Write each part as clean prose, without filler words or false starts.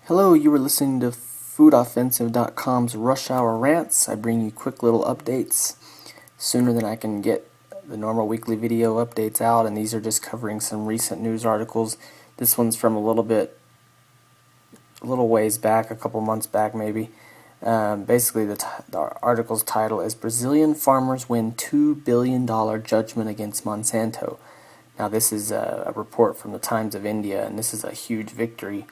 Hello, you were listening to foodoffensive.com's Rush Hour Rants. I bring you quick little updates sooner than I can get the normal weekly video updates out, and these are just covering some recent news articles. This one's from a little ways back, a couple months back maybe. Basically, the article's title is Brazilian Farmers Win $2 billion Judgment Against Monsanto. Now, this is a report from the Times of India, and this is a huge victory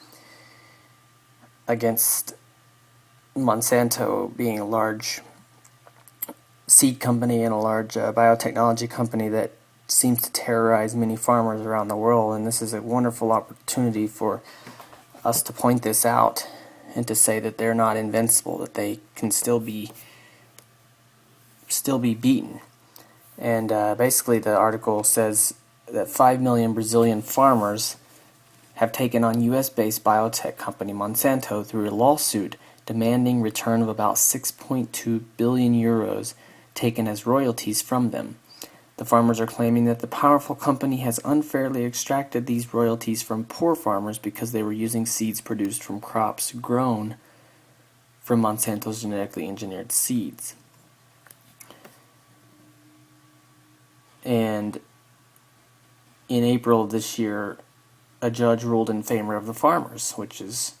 against Monsanto, being a large seed company and a large biotechnology company that seems to terrorize many farmers around the world. And this is a wonderful opportunity for us to point this out and to say that they're not invincible, that they can still be beaten. And basically the article says that 5 million Brazilian farmers have taken on U.S.-based biotech company Monsanto through a lawsuit demanding return of about 6.2 billion euros taken as royalties from them. The farmers are claiming that the powerful company has unfairly extracted these royalties from poor farmers because they were using seeds produced from crops grown from Monsanto's genetically engineered seeds. And in April of this year, a judge ruled in favor of the farmers, which is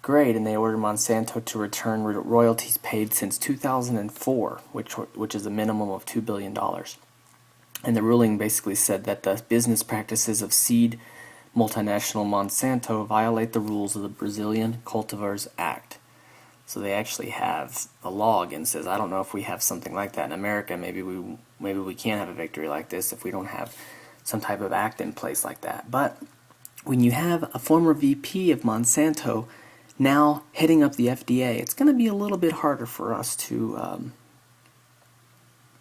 great, and they ordered Monsanto to return royalties paid since 2004, which is a minimum of $2 billion. And the ruling basically said that the business practices of seed multinational Monsanto violate the rules of the Brazilian Cultivars Act. So they actually have a law against this. I don't know if we have something like that in America. Maybe we can't have a victory like this if we don't have some type of act in place like that. But when you have a former VP of Monsanto now heading up the FDA, it's going to be a little bit harder for us to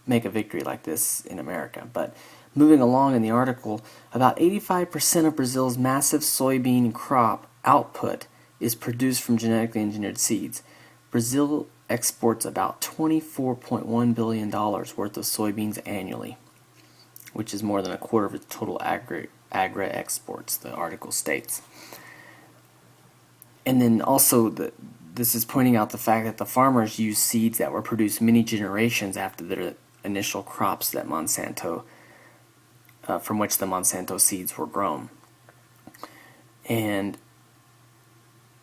make a victory like this in America. But moving along in the article, about 85% of Brazil's massive soybean crop output is produced from genetically engineered seeds. Brazil exports about $24.1 billion worth of soybeans annually, which is more than a quarter of its total agri exports, the article states. And then also, this is pointing out the fact that the farmers use seeds that were produced many generations after their initial crops that Monsanto, from which the Monsanto seeds were grown. And,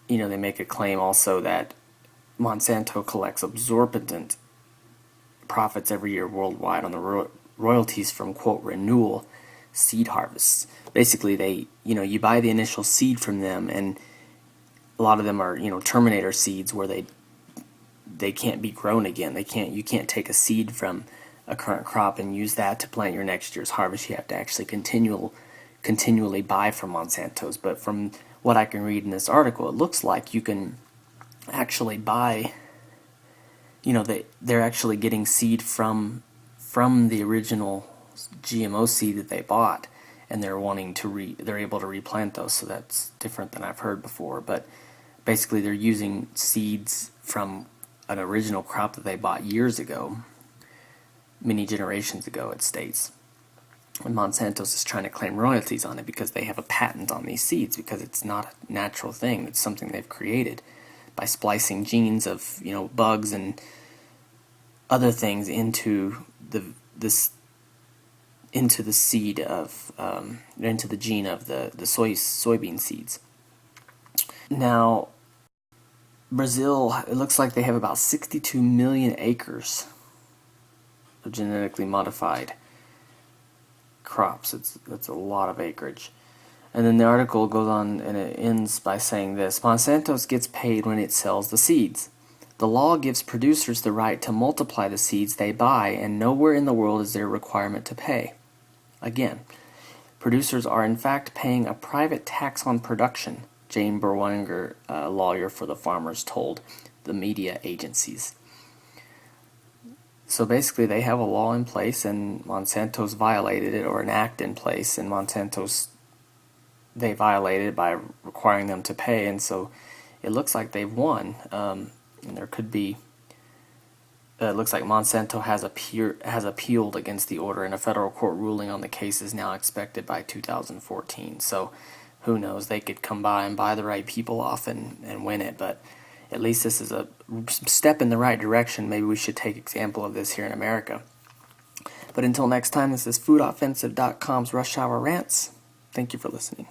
you know, they make a claim also that Monsanto collects exorbitant profits every year worldwide on the royalties from, quote, renewal seed harvests. Basically, you buy the initial seed from them, and a lot of them are, terminator seeds where they can't be grown again. You can't take a seed from a current crop and use that to plant your next year's harvest. You have to actually continually buy from Monsanto's. But from what I can read in this article, it looks like you can actually buy, they're actually getting seed from the original GMO seed that they bought, and they're able to replant those. So that's different than I've heard before. But basically, they're using seeds from an original crop that they bought years ago, many generations ago, it states. And Monsanto's is trying to claim royalties on it because they have a patent on these seeds, because it's not a natural thing. It's something they've created by splicing genes of bugs and other things into the seed of into the gene of the soybean seeds. Now, Brazil, it looks like they have about 62 million acres of genetically modified crops. That's a lot of acreage. And then the article goes on and it ends by saying this: Monsanto gets paid when it sells the seeds. The law gives producers the right to multiply the seeds they buy, and nowhere in the world is there a requirement to pay. Again, producers are in fact paying a private tax on production, Jane Berwanger, a lawyer for the farmers, told the media agencies. So basically, they have a law in place, and Monsanto's violated it, or an act in place, and they violated it by requiring them to pay, and so it looks like they've won. And there could be. It looks like Monsanto has appealed against the order, and a federal court ruling on the case is now expected by 2014. So who knows, they could come by and buy the right people off and win it. But at least this is a step in the right direction. Maybe we should take example of this here in America. But until next time, this is foodoffensive.com's Rush Hour Rants. Thank you for listening.